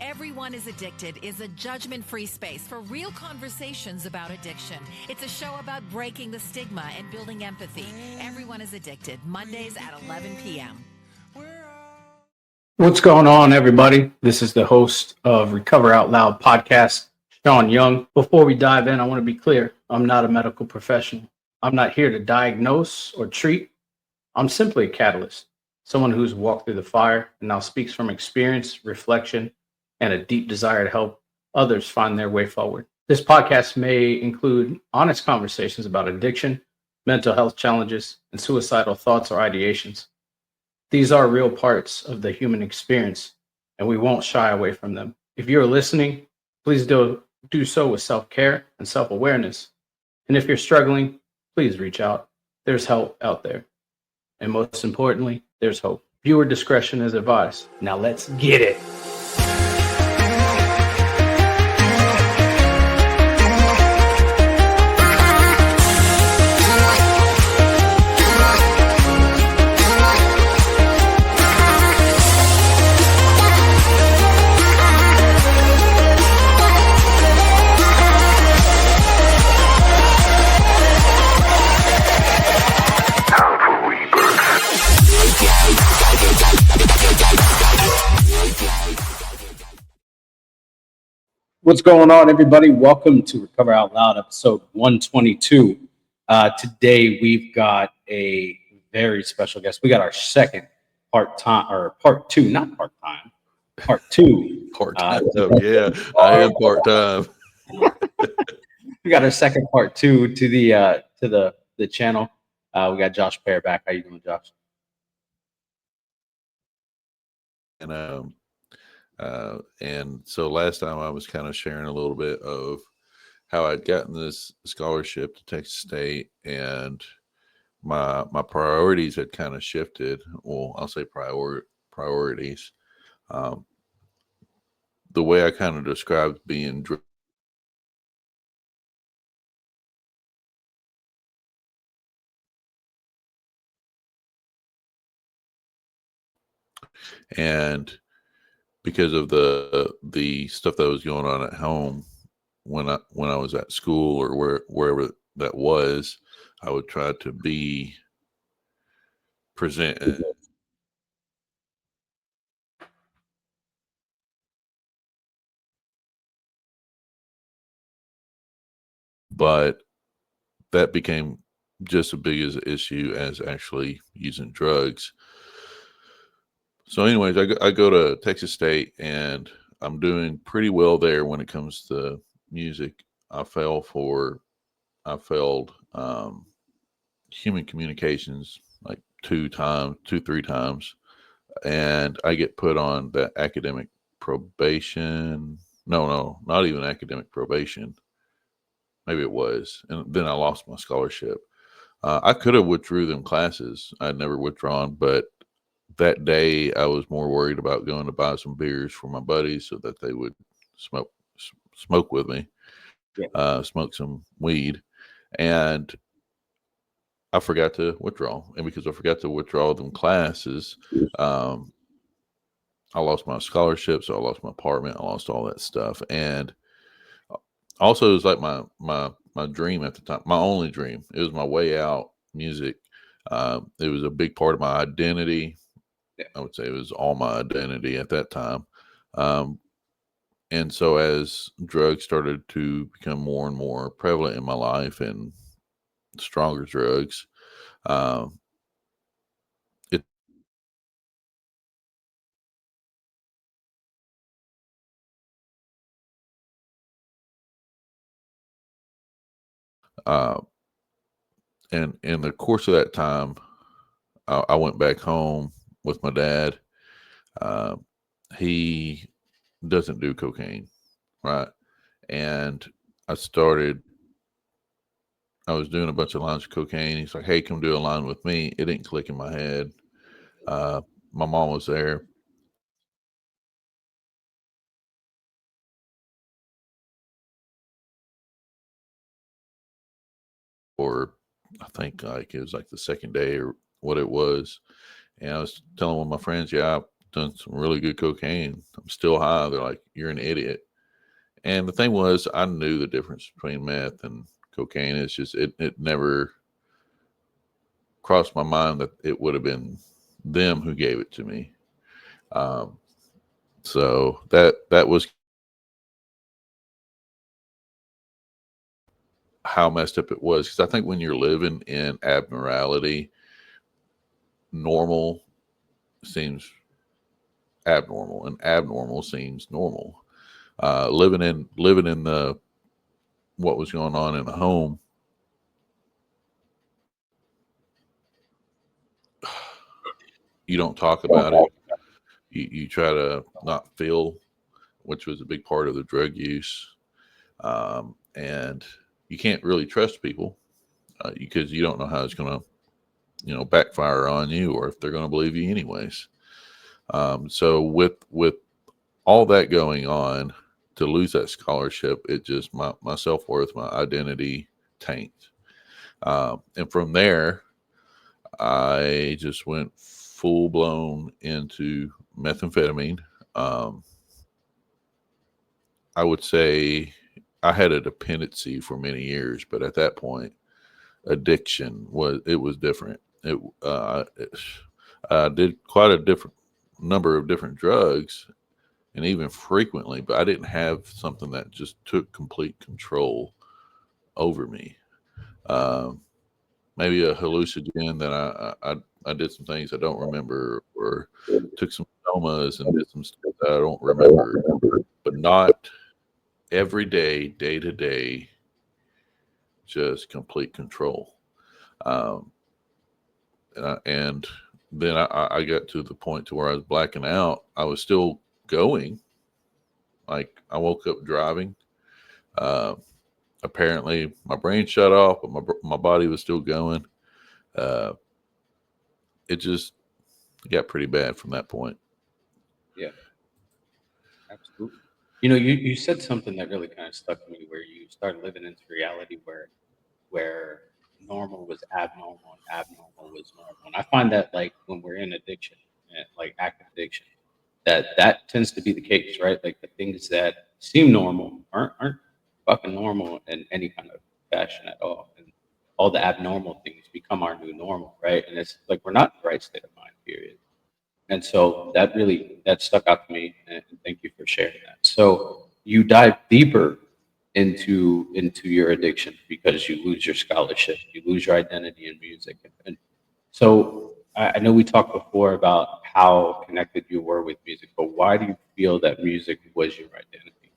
Everyone is Addicted is a judgment-free space for real conversations about addiction. It's a show about breaking the stigma and building empathy. Everyone is Addicted, Mondays at 11 p.m. What's going on, everybody? This is the host of Recover Out Loud podcast, Sean Young. Before we dive in, I want to be clear. I'm not a medical professional. I'm not here to diagnose or treat. I'm simply a catalyst, someone who's walked through the fire and now speaks from experience, reflection, and a deep desire to help others find their way forward. This podcast may include honest conversations about addiction, mental health challenges, and suicidal thoughts or ideations. These are real parts of the human experience, and we won't shy away from them. If you're listening, please do so with self-care and self-awareness. And if you're struggling, please reach out. There's help out there. And most importantly, there's hope. Viewer discretion is advised. Now let's get it. What's going on, everybody? Welcome to Recover Out Loud, episode 122. Today, we've got a very special guest. We got our second part two. Part-time. Yeah, I am part-time. We got our second part two to the channel. We got Josh Pear back. How you doing, Josh? And so last time I was kind of sharing a little bit of how I'd gotten this scholarship to Texas State, and my priorities had kind of shifted. Well, I'll say priorities. The way I kind of described being and because of the stuff that was going on at home when I was at school or wherever that was, I would try to be present. But that became just as big as an issue as actually using drugs. So anyways, I go to Texas State, and I'm doing pretty well there when it comes to music. I failed human communications like 3 times, and I get put on the academic probation. No, not even academic probation. Maybe it was. And then I lost my scholarship. I could have withdrew them classes. I'd never withdrawn, but that day I was more worried about going to buy some beers for my buddies so that they would smoke with me, smoke some weed. And I forgot to withdraw. And because I forgot to withdraw them classes, I lost my scholarship. So I lost my apartment. I lost all that stuff. And also, it was like my dream at the time, my only dream. It was my way out, music. It was a big part of my identity. I would say it was all my identity at that time. And so as drugs started to become more and more prevalent in my life, and stronger drugs, and in the course of that time, I went back home with my dad. He doesn't do cocaine, right? And I was doing a bunch of lines of cocaine. He's like, "Hey, come do a line with me." It didn't click in my head. My mom was there. Or I think like it was like the second day or what it was. And I was telling one of my friends, yeah, done some really good cocaine. I'm still high. They're like, you're an idiot. And the thing was, I knew the difference between meth and cocaine. It's just, it never crossed my mind that it would have been them who gave it to me. So that was how messed up it was. Because I think when you're living in abnormality, normal seems abnormal, and abnormal seems normal. Living in the what was going on in the home, you don't talk about it. You try to not feel, which was a big part of the drug use, and you can't really trust people because you don't know how it's going to backfire on you, or if they're going to believe you anyways. So with all that going on, to lose that scholarship, it just my self-worth, my identity tanked. And from there, I just went full blown into methamphetamine. I would say I had a dependency for many years, but at that point, addiction was different. I did quite a different number of different drugs, and even frequently, but I didn't have something that just took complete control over me. Maybe a hallucinogen that I did some things I don't remember, or took some somas and did some stuff that I don't remember, but not every day, day to day, just complete control. Um, and then I got to the point to where I was blacking out. I was still going. Like, I woke up driving. Apparently my brain shut off, but my body was still going. It just got pretty bad from that point. Yeah, absolutely. You said something that really kind of stuck to me, where you started living into reality where normal was abnormal and abnormal was normal. And I find that, like, when we're in addiction, like active addiction, that tends to be the case, right? Like, the things that seem normal aren't fucking normal in any kind of fashion at all, and all the abnormal things become our new normal, right? And it's like we're not in the right state of mind, period. And so that stuck out to me, and thank you for sharing that. So you dive deeper into your addiction because you lose your scholarship, you lose your identity in music. And so I know we talked before about how connected you were with music, but why do you feel that music was your identity?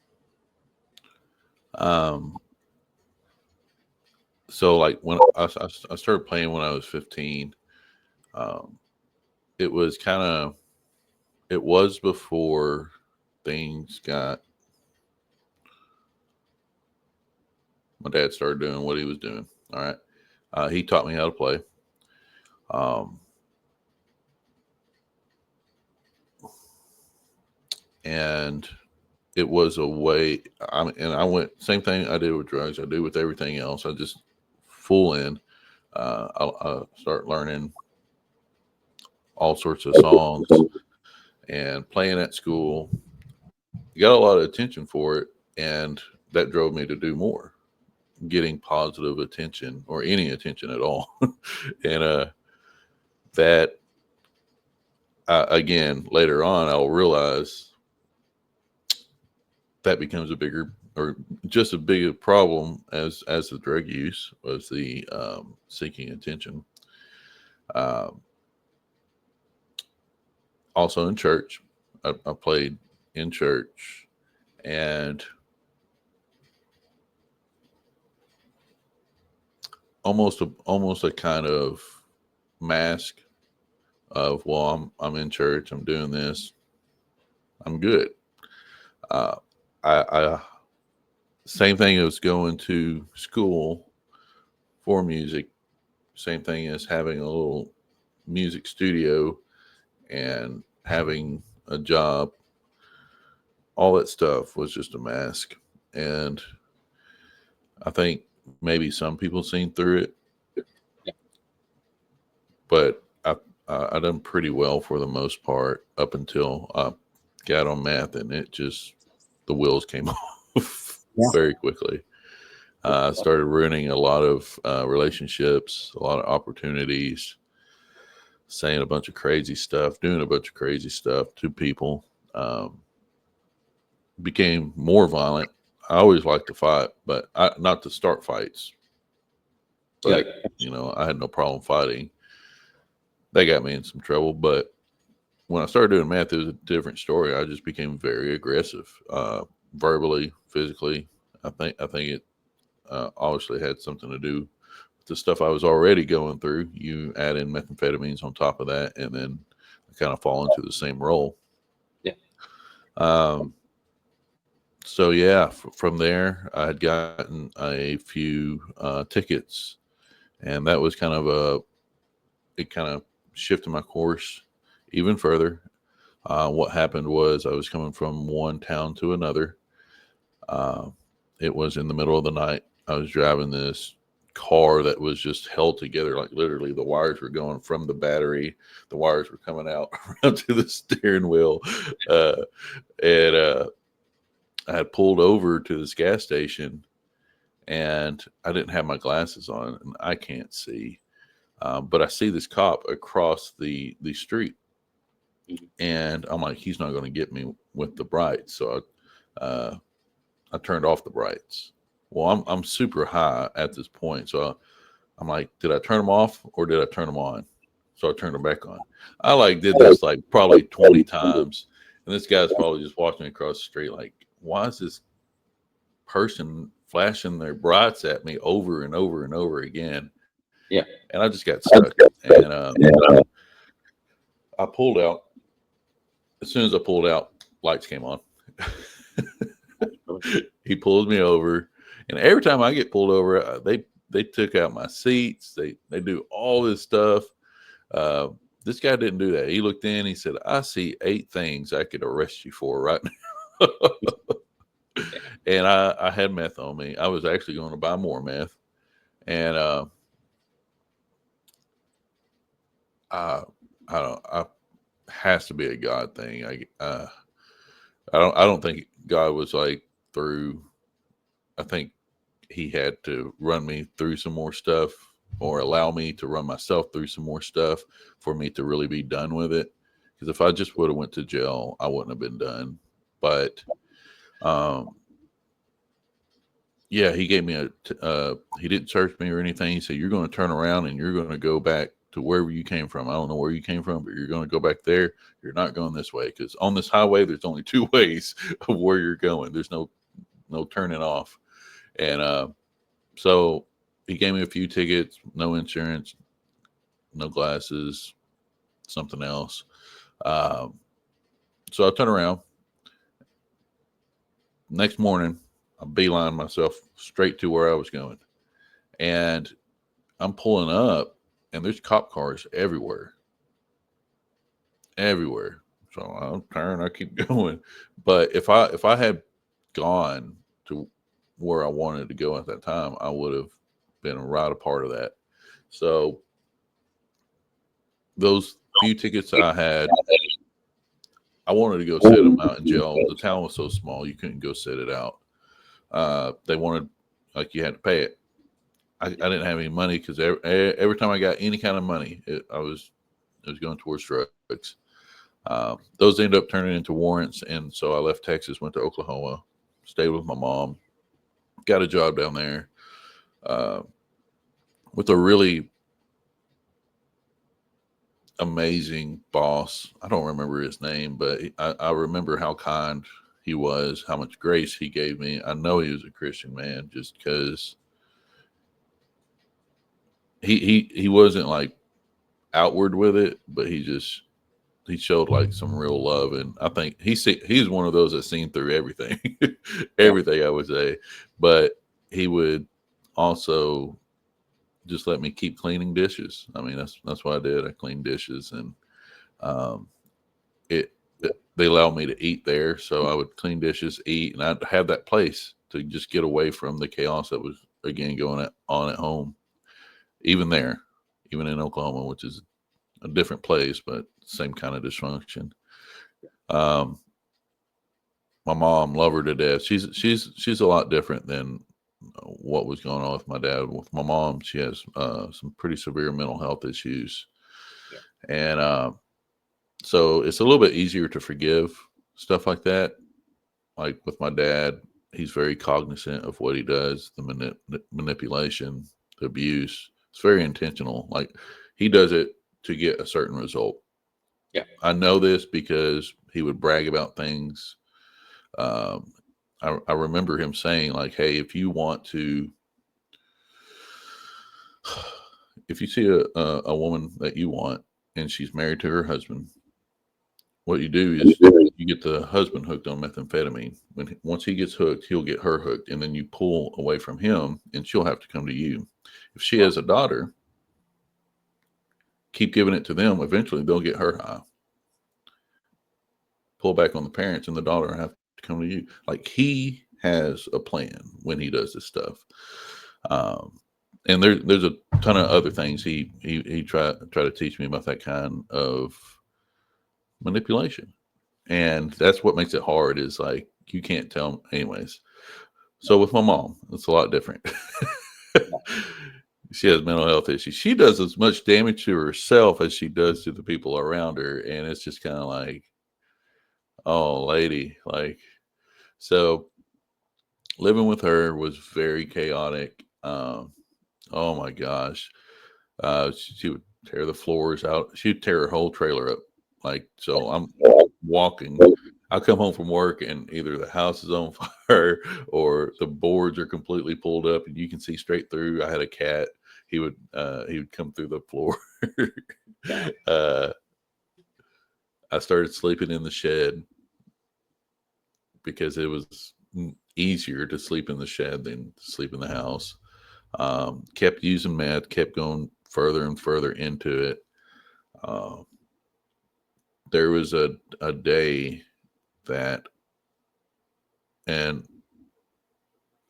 Um, so like when I started playing when I was 15, um, it was it was before things got, my dad started doing what he was doing. All right. He taught me how to play. Um, and it was a way, and I went, same thing I did with drugs, I do with everything else. I just full in. I start learning all sorts of songs and playing at school. Got a lot of attention for it, and that drove me to do more, getting positive attention or any attention at all. And that again, later on, I'll realize that becomes a bigger, or just a bigger problem as the drug use, was the seeking attention. Um, Also in church, I played in church, and almost a kind of mask of, well, I'm in church, I'm doing this, I'm good. Uh, I Same thing as going to school for music, same thing as having a little music studio and having a job. All that stuff was just a mask, and I think maybe some people seen through it, but I done pretty well for the most part up until I got on meth, and the wheels came off very quickly. Started ruining a lot of relationships, a lot of opportunities, saying a bunch of crazy stuff, doing a bunch of crazy stuff to people. Became more violent. I always liked to fight, but not to start fights. But, I had no problem fighting. They got me in some trouble. But when I started doing meth, it was a different story. I just became very aggressive, verbally, physically. I think it obviously had something to do with the stuff I was already going through. You add in methamphetamines on top of that, and then I kind of fall into the same role. Yeah. So yeah, from there, I had gotten a few tickets, and that was it kind of shifted my course even further. What happened was I was coming from one town to another. It was in the middle of the night. I was driving this car that was just held together, like literally the wires were going from the battery, the wires were coming out around to the steering wheel, and I had pulled over to this gas station, and I didn't have my glasses on, and I can't see, but I see this cop across the street, and I'm like, he's not going to get me with the brights, so I turned off the brights. Well, I'm super high at this point, so I'm like, did I turn them off or did I turn them on? So I turned them back on. I did this probably 20 times, and this guy's probably just watching across the street like, why is this person flashing their brights at me over and over and over again? Yeah. And I just got stuck. And I pulled out. As soon as I pulled out, lights came on. He pulls me over. And every time I get pulled over, they took out my seats. They do all this stuff. This guy didn't do that. He looked in. He said, I see 8 things I could arrest you for right now. And I had meth on me. I was actually going to buy more meth, and I has to be a God thing. I don't think God was like through. I think he had to run me through some more stuff, or allow me to run myself through some more stuff for me to really be done with it. Because if I just would have went to jail, I wouldn't have been done. But yeah, he gave me he didn't search me or anything. He said, you're going to turn around and you're going to go back to wherever you came from. I don't know where you came from, but you're going to go back there. You're not going this way, because on this highway, there's only 2 ways of where you're going. There's no turning off. And so he gave me a few tickets, no insurance, no glasses, something else. So I turned around. Next morning, I beeline myself straight to where I was going. And I'm pulling up, and there's cop cars everywhere. Everywhere. So I'll turn, I keep going. But if I had gone to where I wanted to go at that time, I would have been right a part of that. So those few tickets I had, I wanted to go sit them out in jail. The town was so small, you couldn't go sit it out. They wanted, like, you had to pay it. I didn't have any money, because every time I got any kind of money, it was going towards drugs. Those ended up turning into warrants, and so I left Texas, went to Oklahoma, stayed with my mom, got a job down there with a really amazing boss. I don't remember his name, but I remember how kind he was, how much grace he gave me. I know he was a Christian man, just because he wasn't like outward with it, but he showed like some real love. And I think he's one of those that's seen through everything, everything, I would say. But he would also just let me keep cleaning dishes. I mean, that's what I did. I cleaned dishes, and they allowed me to eat there. So I would clean dishes, eat, and I'd have that place to just get away from the chaos that was, again, going on at home. Even in Oklahoma, which is a different place, but same kind of dysfunction. My mom, love her to death. She's a lot different than what was going on with my dad. With my mom, she has some pretty severe mental health issues, and so it's a little bit easier to forgive stuff like that. Like with my dad, he's very cognizant of what he does, the manipulation, the abuse. It's very intentional. Like he does it to get a certain result. Yeah. I know this because he would brag about things. I remember him saying, like, hey, if you see a woman that you want and she's married to her husband, what you do is you get the husband hooked on methamphetamine. Once he gets hooked, he'll get her hooked, and then you pull away from him, and she'll have to come to you. If she has a daughter, keep giving it to them. Eventually, they'll get her high. Pull back on the parents, and the daughter will have to come to you. Like he has a plan when he does this stuff. And there's a ton of other things he try to teach me about that kind of manipulation, and that's what makes it hard. Is like you can't tell them anyways. So with my mom, it's a lot different. She has mental health issues. She does as much damage to herself as she does to the people around her, and it's just kind of like, oh, lady, like. So living with her was very chaotic. Oh my gosh, she would tear the floors out. She'd tear her whole trailer up. Like, so I'm walking. I come home from work and either the house is on fire or the boards are completely pulled up and you can see straight through. I had a cat. He would come through the floor. I started sleeping in the shed because it was easier to sleep in the shed than to sleep in the house. Kept using meth, kept going further and further into it. There was a day that, and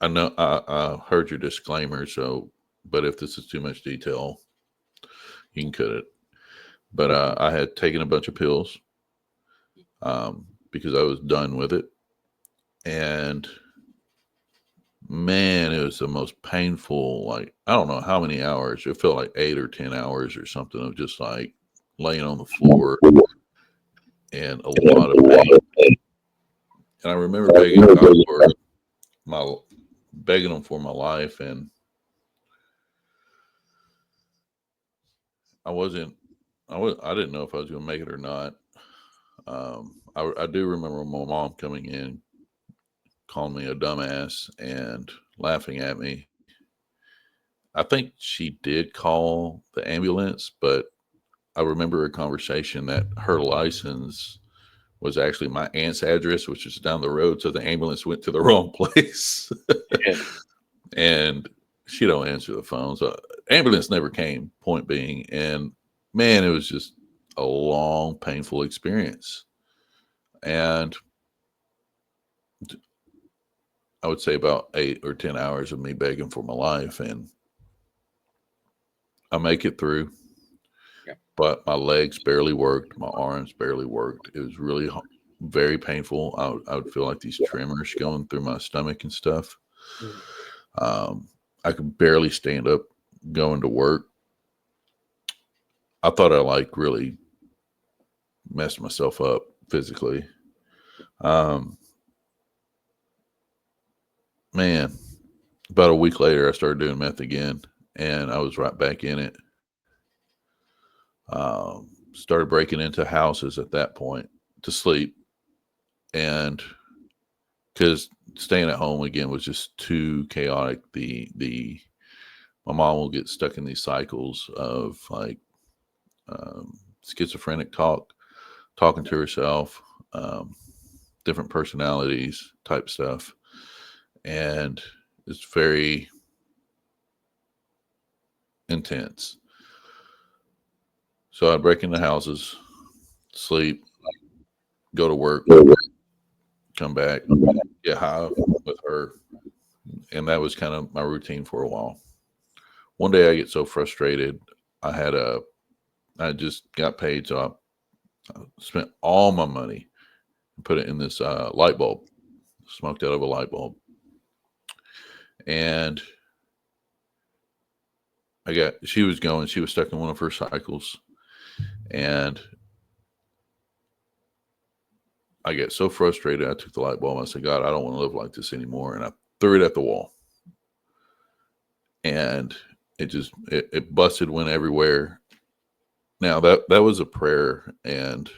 I know I heard your disclaimer, so, but if this is too much detail, you can cut it. But I had taken a bunch of pills because I was done with it. And man, it was the most painful, like, I don't know how many hours. It felt like 8 or 10 hours or something of just like laying on the floor and a lot of pain. And I remember begging them for my life, and I didn't know if I was going to make it or not. I do remember my mom coming in, calling me a dumbass and laughing at me. I think she did call the ambulance, but I remember a conversation that her license was actually my aunt's address, which is down the road. So the ambulance went to the wrong place. And she don't answer the phone. So ambulance never came, point being. And man, it was just a long, painful experience. And I would say about 8 or 10 hours of me begging for my life. And I make it through. But my legs barely worked. My arms barely worked. It was really very painful. I would feel like these tremors going through my stomach and stuff. I could barely stand up going to work. I thought I like really messed myself up physically. Man, about a week later, I started doing meth again, and I was right back in it. Started breaking into houses at that point to sleep, and because staying at home again was just too chaotic. My mom will get stuck in these cycles of like schizophrenic talking to herself, different personalities type stuff, and it's very intense. So I'd break into houses, sleep, go to work, come back, get high with her. And that was kind of my routine for a while. One day I get so frustrated. I had a I just got paid, so I spent all my money and put it in this light bulb, smoked out of a light bulb. And she was stuck in one of her cycles. And I get so frustrated. I took the light bulb. I said, God, I don't want to live like this anymore. And I threw it at the wall. And it busted, went everywhere. Now that was a prayer, and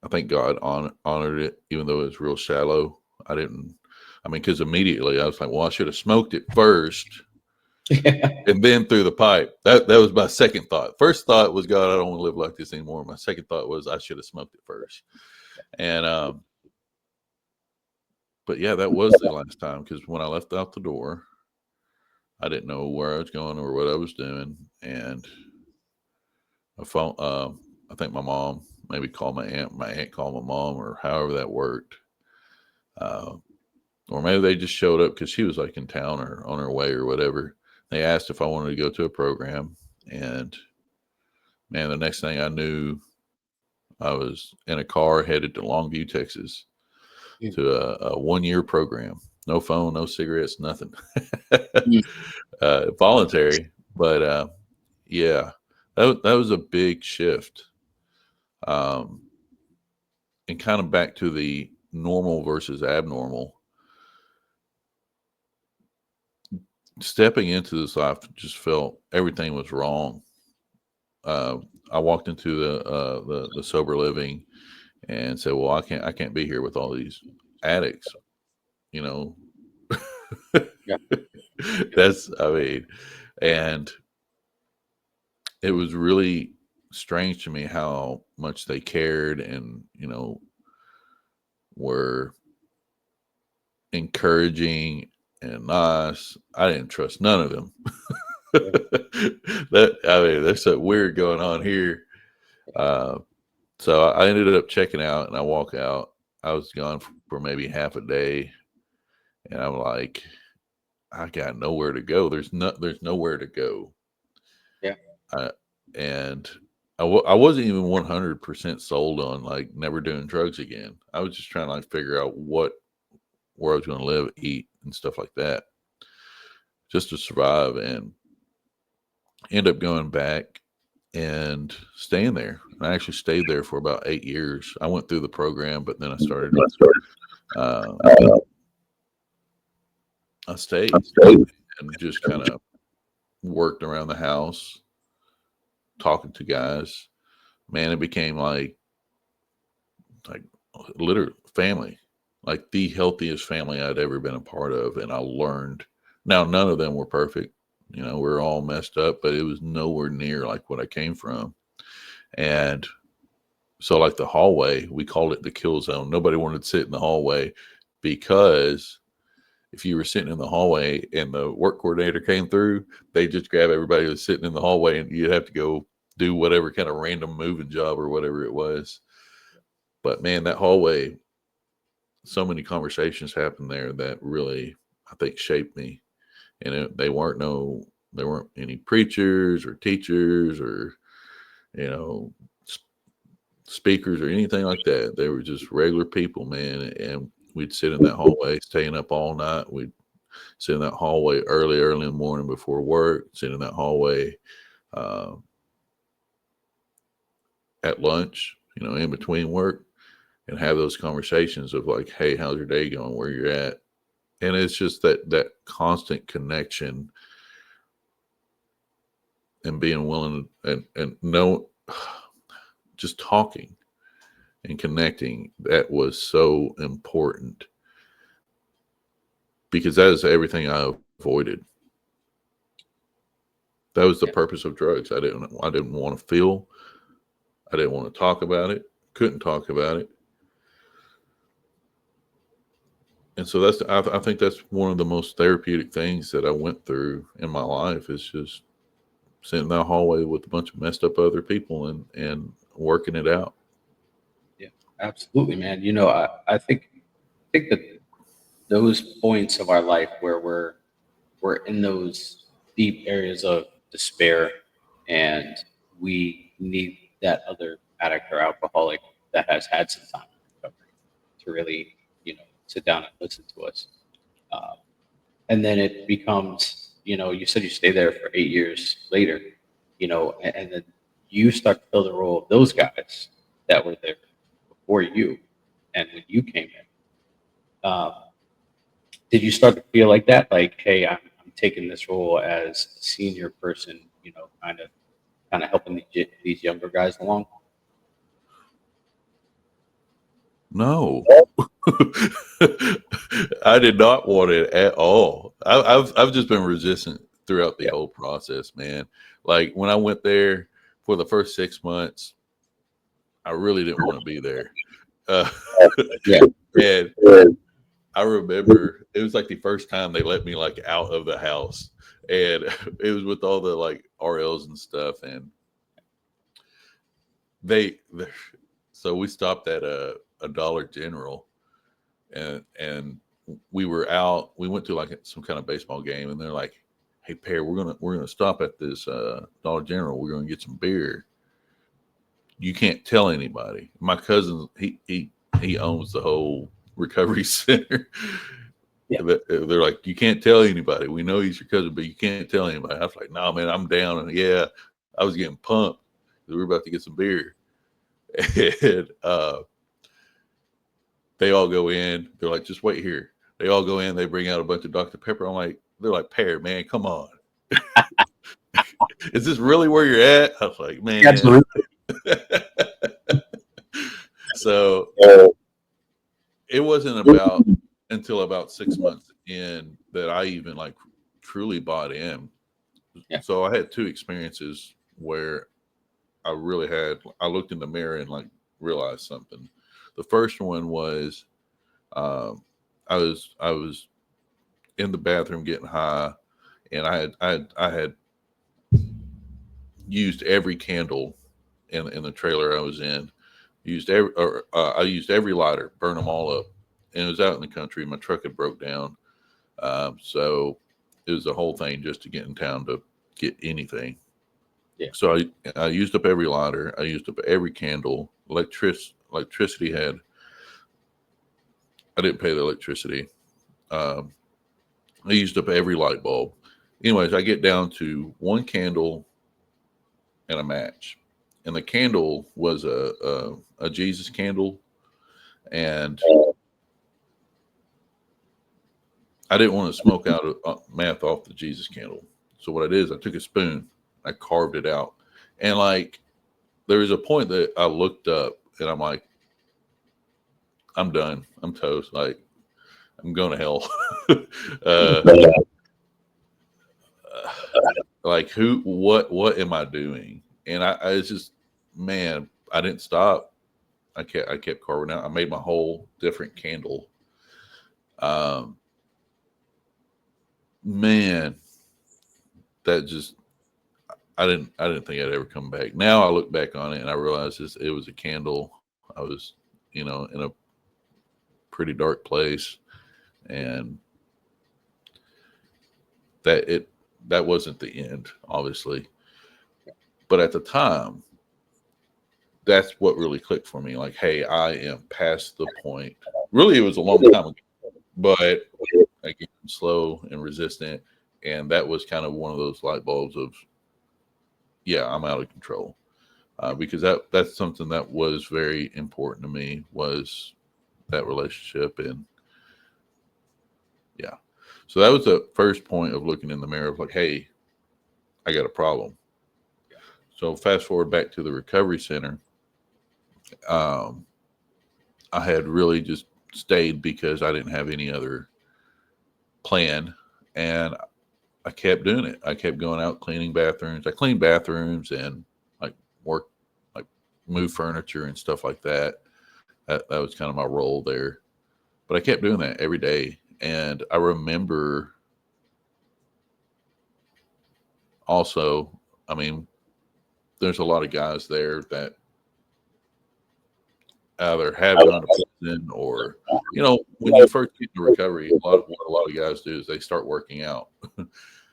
I think God honored it, even though it was real shallow. Because immediately I was like, well, I should have smoked it first and then threw the pipe. That was my second thought. First thought was, God, I don't want to live like this anymore. My second thought was I should have smoked it first. And, but yeah, that was the last time, because when I left out the door, I didn't know where I was going or what I was doing. And I think my mom maybe called my aunt called my mom, or however that worked. Or maybe they just showed up because she was like in town or on her way or whatever. They asked if I wanted to go to a program. And man, the next thing I knew, I was in a car headed to Longview, Texas, to a 1-year program. No phone, no cigarettes, nothing. Voluntary. But yeah, that was a big shift. And kind of back to the normal versus abnormal. Stepping into this life, just felt everything was wrong. I walked into the sober living and said, well, I can't be here with all these addicts, you know. Yeah. And it was really strange to me how much they cared and, were encouraging and nice. I didn't trust none of them. There's something weird going on here. So I ended up checking out, and I walk out. I was gone for maybe half a day, and I'm like, I got nowhere to go. There's nowhere to go. Yeah. And I wasn't even 100% sold on like never doing drugs again. I was just trying to like figure out where I was going to live, eat, and stuff like that, just to survive, and end up going back and staying there. I actually stayed there for about 8 years. I went through the program, but then I stayed and just kind of worked around the house, talking to guys. Man, it became like literally family, like the healthiest family I'd ever been a part of. And I learned. Now, none of them were perfect. We're all messed up, but it was nowhere near like what I came from. And so like the hallway, we called it the kill zone. Nobody wanted to sit in the hallway, because if you were sitting in the hallway and the work coordinator came through, they just grab everybody who was sitting in the hallway, and you'd have to go do whatever kind of random moving job or whatever it was. But man, that hallway, so many conversations happened there that really, I think, shaped me. And there weren't any preachers or teachers or, speakers or anything like that. They were just regular people, man. And we'd sit in that hallway, staying up all night. We'd sit in that hallway early in the morning before work, sit in that hallway at lunch, in between work, and have those conversations of like, hey, how's your day going? Where you're at? And it's just that constant connection and being willing and know, just talking and connecting, that was so important, because that is everything I avoided. That was the purpose of drugs. I didn't want to feel. I didn't want to talk about it. Couldn't talk about it. And so I think that's one of the most therapeutic things that I went through in my life, is just sitting in that hallway with a bunch of messed up other people and working it out. Yeah, absolutely, man. I think that those points of our life where we're in those deep areas of despair and we need that other addict or alcoholic that has had some time in recovery to really, sit down and listen to us. And then it becomes, you said you stay there for 8 years later, and then you start to fill the role of those guys that were there before you and when you came in. Did you start to feel like that? Like, hey, I'm taking this role as a senior person, kind of helping these younger guys along? No, I did not want it at all. I've just been resistant throughout the whole process, man. Like when I went there for the first 6 months, I really didn't want to be there. Yeah. And I remember it was like the first time they let me like out of the house, and it was with all the like RLs and stuff, and so we stopped at a Dollar General, and we were out. We went to like some kind of baseball game, and they're like, "Hey, Pear, we're gonna stop at this Dollar General. We're gonna get some beer. You can't tell anybody." My cousin, he owns the whole recovery center. Yeah. They're like, "You can't tell anybody. We know he's your cousin, but you can't tell anybody." I was like, "No, man, I'm down." And I was getting pumped. We were about to get some beer, and they all go in. They're like, "Just wait here." They all go in. They bring out a bunch of Dr. Pepper. They're like, "Pear, man, come on. Is this really where you're at?" I was like, "Man." Absolutely. So it wasn't until about 6 months in that I even like truly bought in. Yeah. So I had 2 experiences where I looked in the mirror and like realized something. The first one was I was in the bathroom getting high, and I had used every candle in the trailer I was in. I used every lighter, burn them all up, and it was out in the country. My truck had broke down, so it was a whole thing just to get in town to get anything. Yeah. So I used up every lighter. I used up every candle. Electricity I didn't pay the electricity. I used up every light bulb. Anyways, I get down to one candle and a match, and the candle was a Jesus candle, and I didn't want to smoke out meth off the Jesus candle. So what I did is I took a spoon, I carved it out, and like there was a point that I looked up and I'm like, I'm done. I'm toast. Like I'm going to hell. Like what am I doing? And I was just, man, I didn't stop. I kept carving out. I made my whole different candle. Man, that just I didn't think I'd ever come back. Now I look back on it and I realize it was a candle. I was, in a pretty dark place, and that wasn't the end, obviously. But at the time, that's what really clicked for me. Like, hey, I am past the point. Really, it was a long time ago, but again, slow and resistant. And that was kind of one of those light bulbs of, yeah, I'm out of control. Because that's something that was very important to me, was that relationship. And yeah, so that was the first point of looking in the mirror of like, hey, I got a problem. So fast forward back to the recovery center. I had really just stayed because I didn't have any other plan, and I kept doing it. I kept going out cleaning bathrooms. I cleaned bathrooms and like move furniture and stuff like that. That was kind of my role there. But I kept doing that every day. And I remember also, I mean, there's a lot of guys there that either have gone to prison or, when you first get into recovery, what a lot of guys do is they start working out.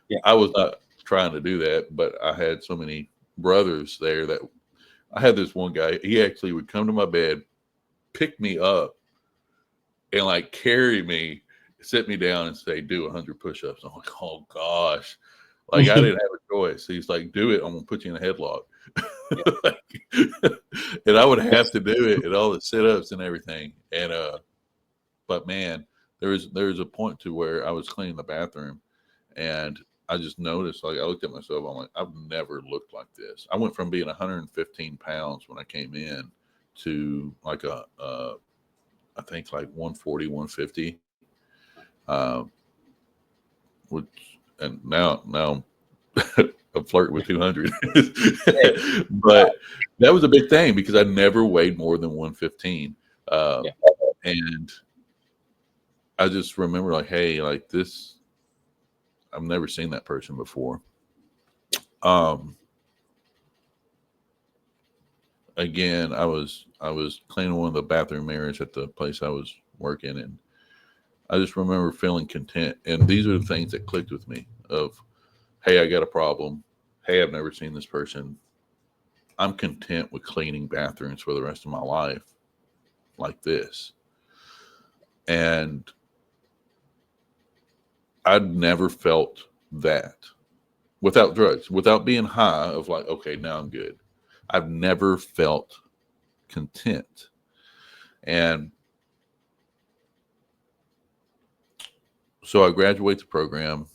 Yeah. I was not trying to do that, but I had so many brothers there that I had this one guy, he actually would come to my bed, pick me up, and like carry me, sit me down and say, do 100 push-ups. I'm like, oh gosh. Like I didn't have a choice. He's like, do it. I'm going to put you in a headlock. And I would have to do it and all the sit-ups and everything. And, but man, there was a point to where I was cleaning the bathroom and I just noticed, like I looked at myself, I'm like, I've never looked like this. I went from being 115 pounds when I came in to like I think like 140, 150. Which, and now I'm flirting with 200. But that was a big thing because I never weighed more than 115. And I just remember like, hey, like this, I've never seen that person before. Again, I was cleaning one of the bathroom mirrors at the place I was working, and I just remember feeling content. And these are the things that clicked with me of, hey, I got a problem. Hey, I've never seen this person. I'm content with cleaning bathrooms for the rest of my life like this. And I'd never felt that without drugs, without being high of like, okay, now I'm good. I've never felt content. And so I graduate the program.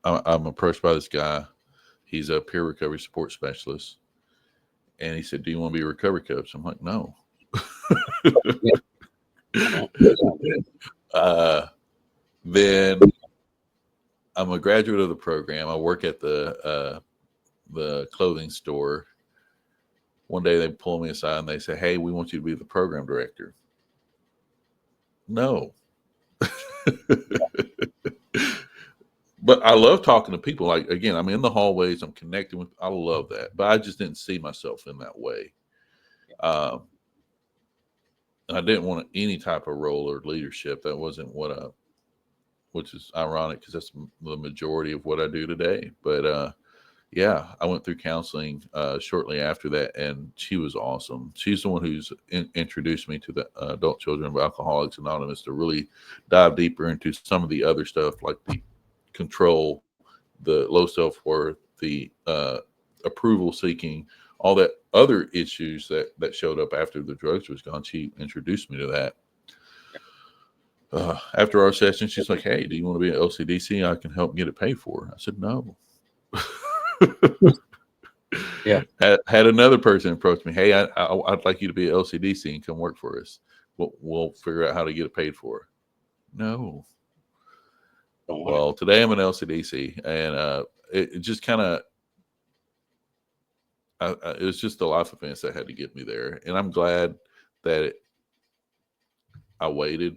I'm approached by this guy. He's a peer recovery support specialist. And he said, do you want to be a recovery coach? I'm like, no. Then I'm a graduate of the program. I work at the clothing store. One day they pull me aside and they say, hey, we want you to be the program director. No. But I love talking to people. Like, again, I'm in the hallways. I'm connecting with, I love that. But I just didn't see myself in that way. And I didn't want any type of role or leadership. That wasn't what which is ironic because that's the majority of what I do today. But yeah, I went through counseling shortly after that, and she was awesome. She's the one who's introduced me to the Adult Children of Alcoholics Anonymous to really dive deeper into some of the other stuff like the control, the low self-worth, the approval seeking, all that other issues that showed up after the drugs was gone. She introduced me to that. After our session, she's like, hey, do you want to be an LCDC? I can help get it paid for. I said, no. Yeah. Had another person approach me. Hey, I'd like you to be an LCDC and come work for us. We'll figure out how to get it paid for. No. Well, today I'm an LCDC, and it just kind of, it was just the life events that had to get me there. And I'm glad that I waited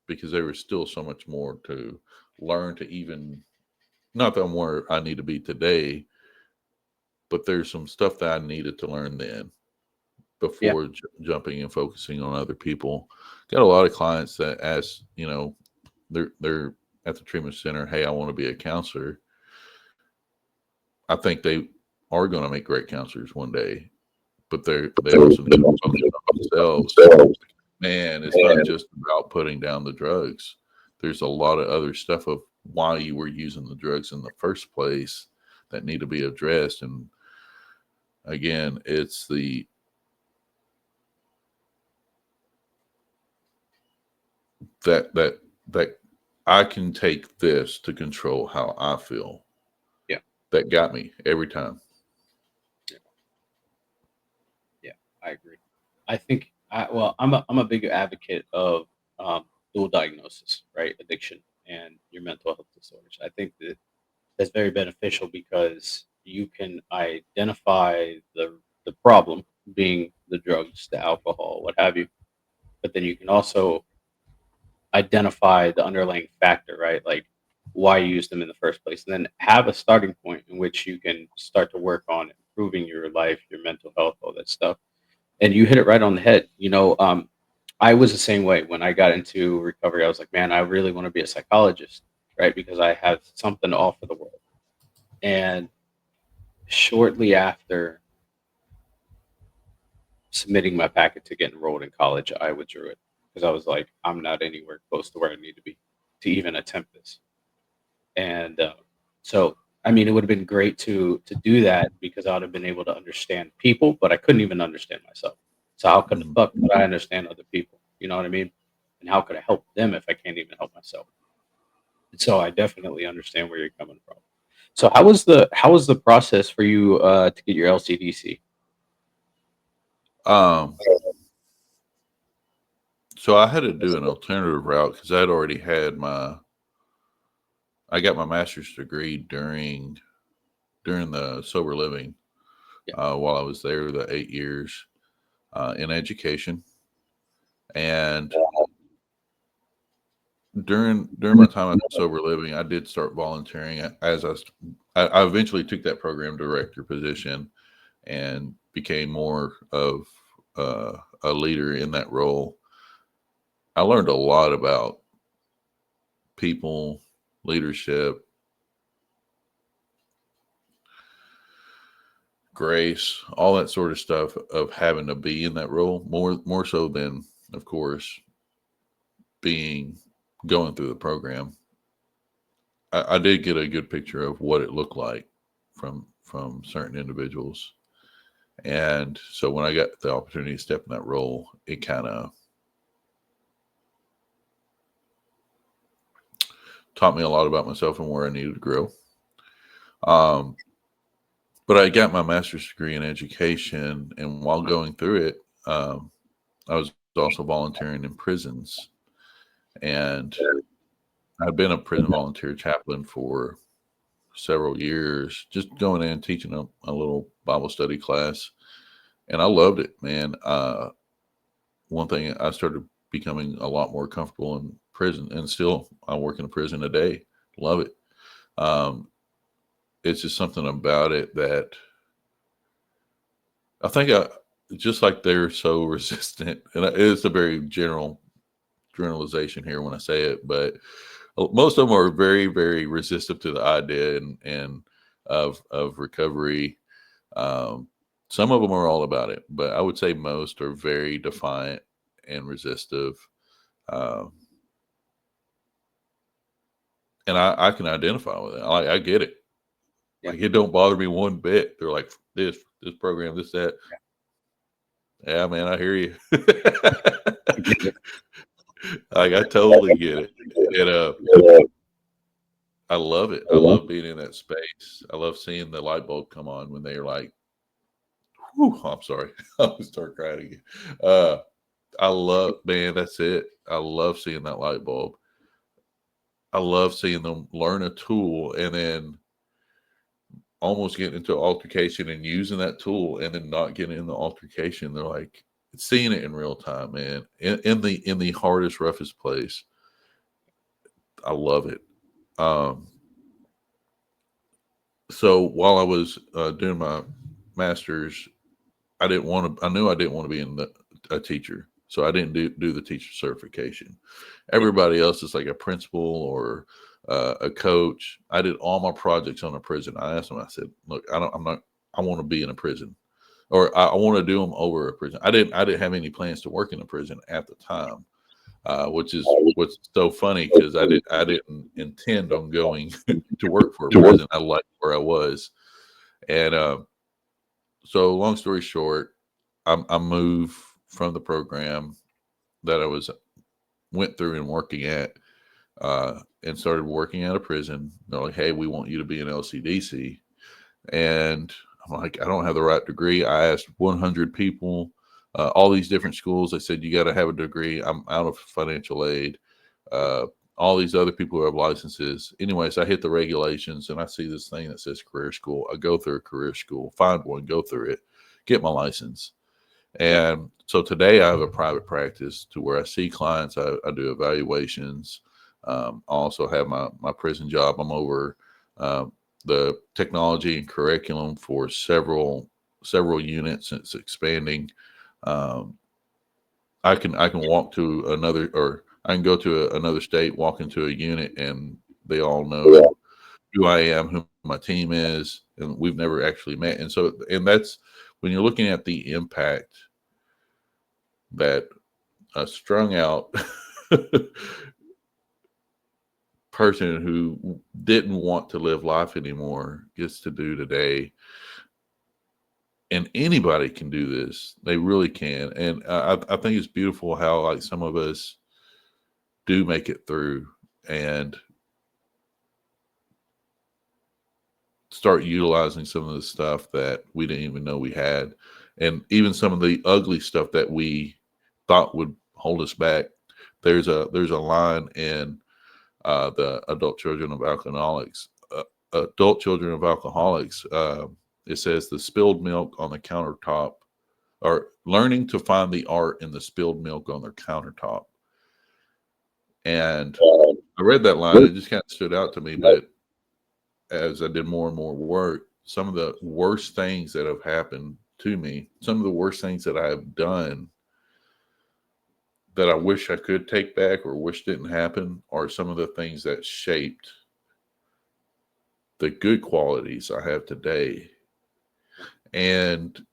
because there was still so much more to learn to even, not that I'm where I need to be today, but there's some stuff that I needed to learn then before jumping and focusing on other people. Got a lot of clients that ask, they're at the treatment center, hey, I want to be a counselor. I think they are going to make great counselors one day, but they also need to focus on themselves. Man, it's not just about putting down the drugs. There's a lot of other stuff of why you were using the drugs in the first place that need to be addressed. And again, it's that I can take this to control how I feel. Yeah. That got me every time. Yeah, I agree. I think I'm a big advocate of dual diagnosis, right? Addiction and your mental health disorders. I think that's very beneficial because you can identify the problem being the drugs, the alcohol, what have you, but then you can also identify the underlying factor, right? Like why you use them in the first place, and then have a starting point in which you can start to work on improving your life, your mental health, all that stuff. And you hit it right on the head. I was the same way when I got into recovery. I was like, man, I really want to be a psychologist, right? Because I have something to offer the world. And shortly after submitting my packet to get enrolled in college, I withdrew it because I was like, I'm not anywhere close to where I need to be to even attempt this. And so, I mean, it would have been great to do that because I would have been able to understand people, but I couldn't even understand myself. So how could the Mm. fuck could I understand other people? You know what I mean? And how could I help them if I can't even help myself? And so I definitely understand where you're coming from. So how was the process for you to get your LCDC? Um, so I had to do an alternative route because I'd already had I got my master's degree during the sober living Yeah. while I was there, the 8 years in education. And during my time at sober living, I did start volunteering as I eventually took that program director position and became more of a leader in that role. I learned a lot about people, leadership, grace, all that sort of stuff of having to be in that role more so than, of course, being going through the program. I did get a good picture of what it looked like from certain individuals, and so when I got the opportunity to step in that role, it kind of taught me a lot about myself and where I needed to grow. Um, but I got my master's degree in education, and while going through it, I was also volunteering in prisons, and I've been a prison volunteer chaplain for several years, just going in and teaching a little Bible study class, and I loved it, man. One thing I started becoming a lot more comfortable in prison, and still I work in a prison today. Love it. Um, it's just something about it that I think just like they're so resistant, and it's a very generalization here when I say it, but most of them are very, very resistant to the idea and of recovery. Um, some of them are all about it, but I would say most are very defiant and resistive. Um, and I can identify with it. I get it. Yeah. Like it don't bother me one bit. They're like this program, this that. Yeah, man, I hear you. I get it. Like I totally get it. And I love it. I love being in that space. I love seeing the light bulb come on when they're like, whew, I'm sorry. I'll start crying again. Uh, I love, man, that's it. I love seeing that light bulb. I love seeing them learn a tool and then almost getting into altercation and using that tool and then not getting in the altercation. They're like seeing it in real time, man. In the hardest, roughest place. I love it. Um, so while I was doing my master's, I didn't want to. I knew I didn't want to be a teacher, so I didn't do the teacher certification. Yeah. Everybody else is like a principal or a coach. I did all my projects on a prison. I asked them. I said, "Look, I don't. I'm not. I want to be in a prison, or I want to do them over a prison. I didn't have any plans to work in a prison at the time, which is what's so funny because I didn't intend on going to work for a prison. I liked where I was, and so long story short, I moved from the program that I went through and working at, and started working at a prison. They're like, "Hey, we want you to be an LCDC," and I'm like, "I don't have the right degree." I asked 100 people, all these different schools. They said, "You got to have a degree." I'm out of financial aid. Uh, all these other people who have licenses. Anyways, I hit the regulations and I see this thing that says career school. I go through a career school, find one, go through it, get my license. Yeah. And so today I have a private practice to where I see clients, I do evaluations. I also have my prison job. I'm over the technology and curriculum for several units. It's expanding. Um, I can walk to another, or I can go to another state, walk into a unit, and they all know. who I am, who my team is, and we've never actually met. And so, and that's when you're looking at the impact that a strung out person who didn't want to live life anymore gets to do today. And anybody can do this. They really can. And I think it's beautiful how like some of us do make it through and start utilizing some of the stuff that we didn't even know we had. And even some of the ugly stuff that we thought would hold us back. There's a line in the Adult Children of Alcoholics. Adult Children of Alcoholics. It says the spilled milk on the countertop, or learning to find the art in the spilled milk on their countertop. And I read that line. It just kind of stood out to me. But as I did more and more work, some of the worst things that have happened to me, some of the worst things that I have done that I wish I could take back or wish didn't happen, are some of the things that shaped the good qualities I have today. And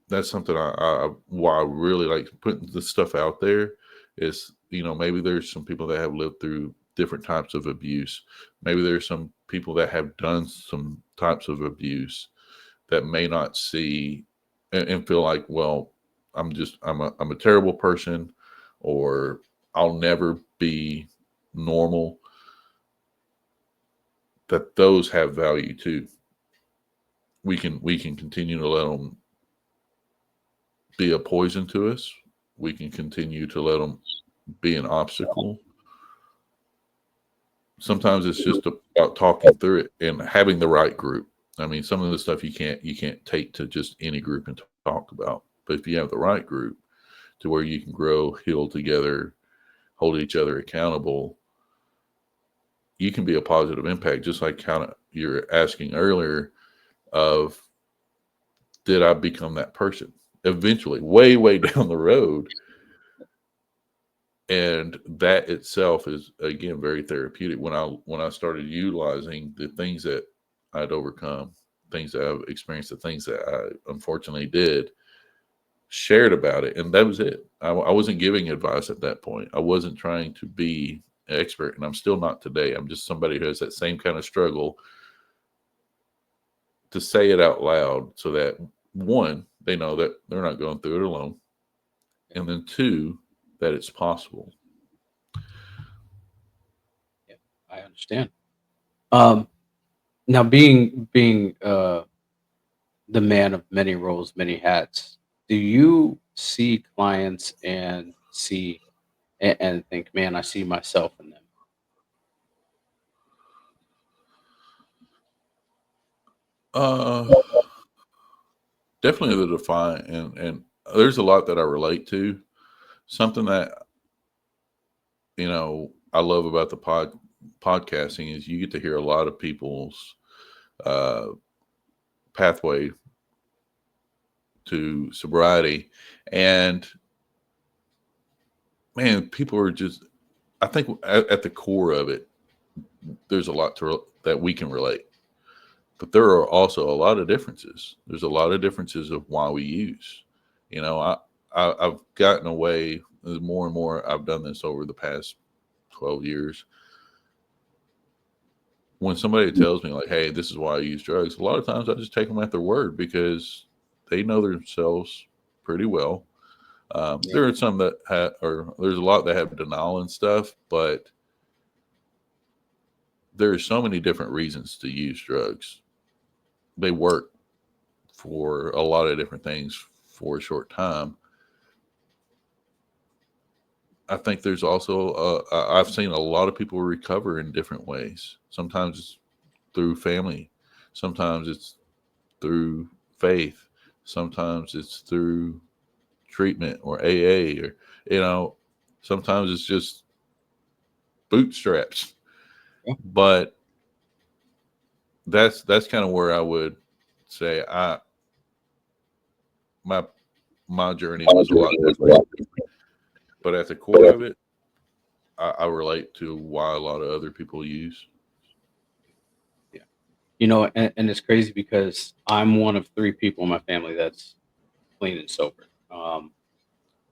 that's something why I really like putting this stuff out there is, maybe there's some people that have lived through different types of abuse. Maybe there's some people that have done some types of abuse that may not see and feel like, well, I'm a terrible person, or I'll never be normal. That those have value too. We can continue to let them be a poison to us. We can continue to let them be an obstacle. Sometimes it's just about talking through it and having the right group. I mean, some of the stuff you can't take to just any group and talk about. But if you have the right group to where you can grow, heal together, hold each other accountable, you can be a positive impact. Just like kind of you're asking earlier of, did I become that person? Eventually, way, way down the road. And that itself is, again, very therapeutic. When I started utilizing the things that I'd overcome, things that I've experienced, the things that I unfortunately did, shared about it, and that was it. I wasn't giving advice at that point. I wasn't trying to be an expert, and I'm still not today. I'm just somebody who has that same kind of struggle to say it out loud so that, one, they know that they're not going through it alone, and then two, that it's possible. Yeah, I understand. Now, being the man of many roles, many hats, do you see clients and think, man, I see myself in them? Definitely the define, and there's a lot that I relate to. Something that I love about the podcasting is you get to hear a lot of people's pathway to sobriety, and man, people are just, I think at the core of it, there's a lot that we can relate, but there are also a lot of differences. There's a lot of differences of why we use. I've gotten away more and more. I've done this over the past 12 years. When somebody tells me like, hey, this is why I use drugs, a lot of times I just take them at their word because they know themselves pretty well. There are some that there's a lot that have denial and stuff, but there are so many different reasons to use drugs. They work for a lot of different things for a short time. I think there's also, I've seen a lot of people recover in different ways. Sometimes it's through family. Sometimes it's through faith. Sometimes it's through treatment or AA, or, sometimes it's just bootstraps. Yeah. But that's kind of where I would say my journey was a lot different. But at the core of it, I relate to why a lot of other people use. Yeah, And it's crazy because I'm one of three people in my family that's clean and sober.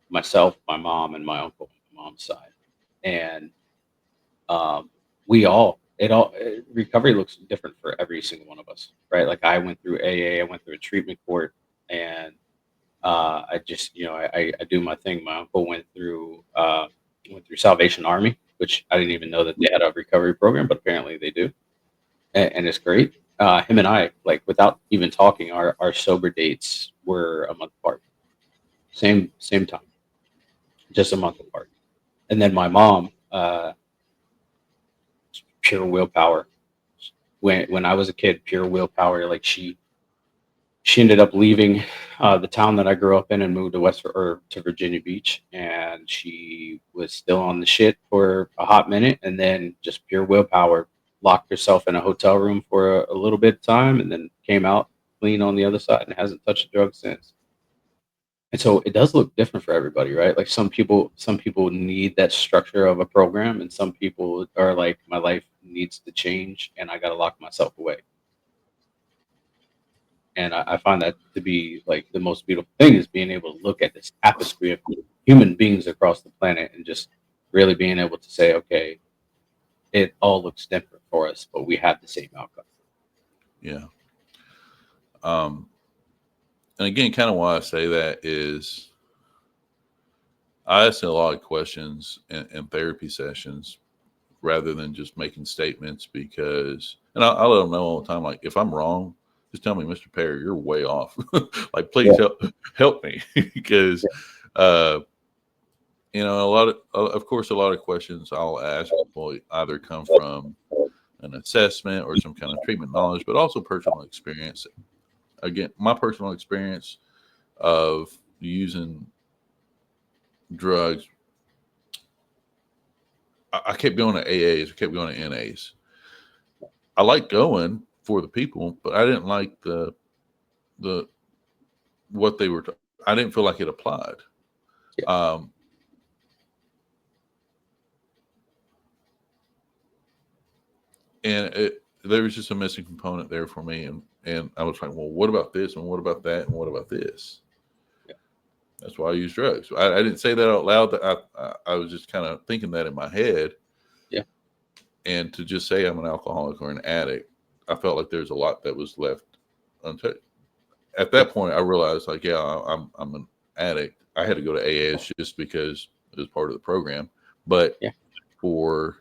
Myself, my mom, and my uncle on my mom's side. And um, recovery looks different for every single one of us, right? Like I went through AA, I went through a treatment court, and I just, I do my thing. My uncle went through Salvation Army, which I didn't even know that they had a recovery program, but apparently they do, and it's great. Him and I, like without even talking, our sober dates were a month apart, same time, just a month apart. And then my mom, pure willpower. When I was a kid, pure willpower. Like she ended up leaving the town that I grew up in and moved to to Virginia Beach, and she was still on the shit for a hot minute, and then just pure willpower locked herself in a hotel room for a little bit of time, and then came out clean on the other side and hasn't touched a drug since. And so it does look different for everybody, right? Like some people need that structure of a program, and some people are like, my life needs to change, and I got to lock myself away. And I find that to be like the most beautiful thing is being able to look at this tapestry of human beings across the planet and just really being able to say, okay, it all looks different for us, but we have the same outcome. Yeah. And again, kind of why I say that is I ask a lot of questions in therapy sessions rather than just making statements because, and I let them know all the time, like if I'm wrong, just tell me, Mr. Perry, you're way off. Like, please help me because, of course, a lot of questions I'll ask will either come from an assessment or some kind of treatment knowledge, but also personal experience. Again, my personal experience of using drugs, I kept going to AAs, I kept going to NAs. I liked going for the people, but I didn't like the what they were. I didn't feel like it applied. Yeah. And there was just a missing component there for me, and I was like, well, what about this, and what about that, and what about this? Yeah. That's why I use drugs. I didn't say that out loud. That I was just kind of thinking that in my head. Yeah. And to just say I'm an alcoholic or an addict, I felt like there's a lot that was left untouched. At that point, I realized, like, yeah, I'm an addict. I had to go to AAs just because it was part of the program. But for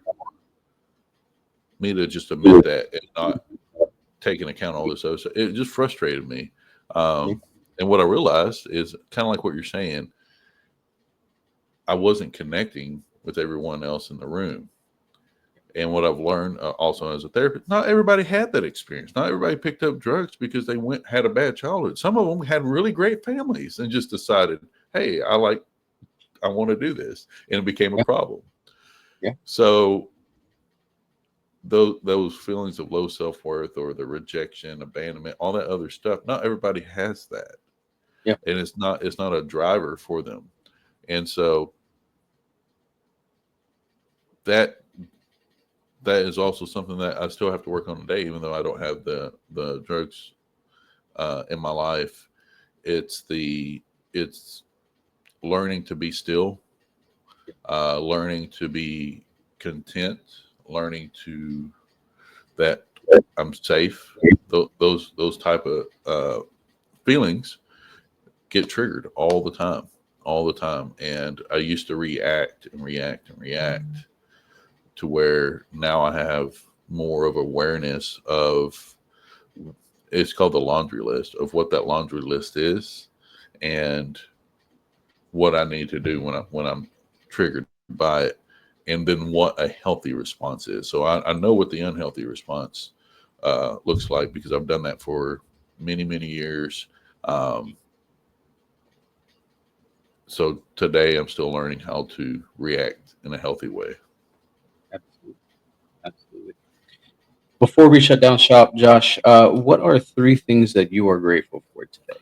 me to just admit that and not take into account all this other stuff, it just frustrated me. And what I realized is kind of like what you're saying. I wasn't connecting with everyone else in the room. And what I've learned also as a therapist, not everybody had that experience. Not everybody picked up drugs because they had a bad childhood. Some of them had really great families and just decided, hey, I want to do this. And it became a problem. Yeah. So those feelings of low self-worth or the rejection, abandonment, all that other stuff, not everybody has that. Yeah. And it's not a driver for them. And so that is also something that I still have to work on today, even though I don't have the drugs in my life. It's learning to be still, learning to be content, learning that I'm safe. Those type of feelings get triggered all the time. And I used to react to where now I have more of awareness of, it's called the laundry list, of what that laundry list is and what I need to do when I'm triggered by it, and then what a healthy response is. So I know what the unhealthy response looks like because I've done that for many, many years. So today I'm still learning how to react in a healthy way. Absolutely. Before we shut down shop, Josh, what are 3 things that you are grateful for today?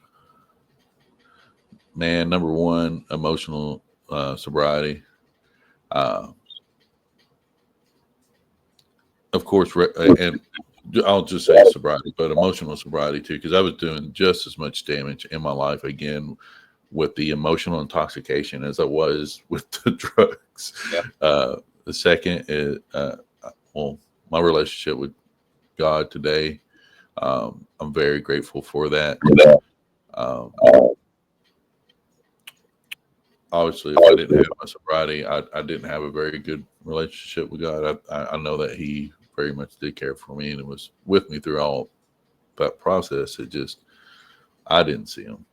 Man, number one, emotional sobriety. Of course, and I'll just say sobriety, but emotional sobriety too, because I was doing just as much damage in my life again with the emotional intoxication as I was with the drugs. Yep. The second is, well, my relationship with God today. I'm very grateful for that. Obviously, if I didn't have my sobriety, I didn't have a very good relationship with God. I know that He very much did care for me and was with me through all that process. It just, I didn't see Him.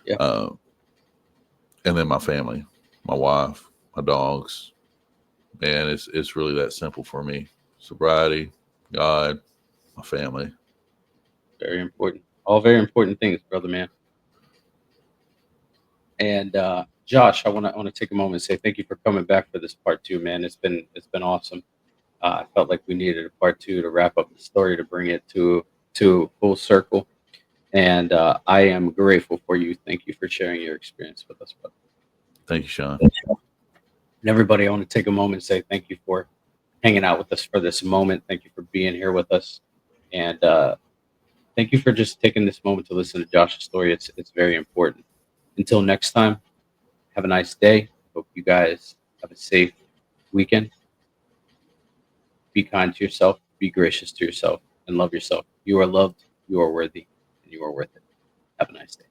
Yeah. And then my family, my wife, my dogs, man, it's really that simple for me. Sobriety, God, my family. Very important. All very important things, brother man. And Josh, I want to take a moment and say thank you for coming back for this part 2, man. It's been awesome. I felt like we needed a part 2 to wrap up the story, to bring it to full circle. And I am grateful for you. Thank you for sharing your experience with us, brother. Thank you, Sean. And everybody, I want to take a moment and say thank you for hanging out with us for this moment. Thank you for being here with us. And thank you for just taking this moment to listen to Josh's story. It's very important. Until next time, have a nice day. Hope you guys have a safe weekend. Be kind to yourself, be gracious to yourself, and love yourself. You are loved, you are worthy, and you are worth it. Have a nice day.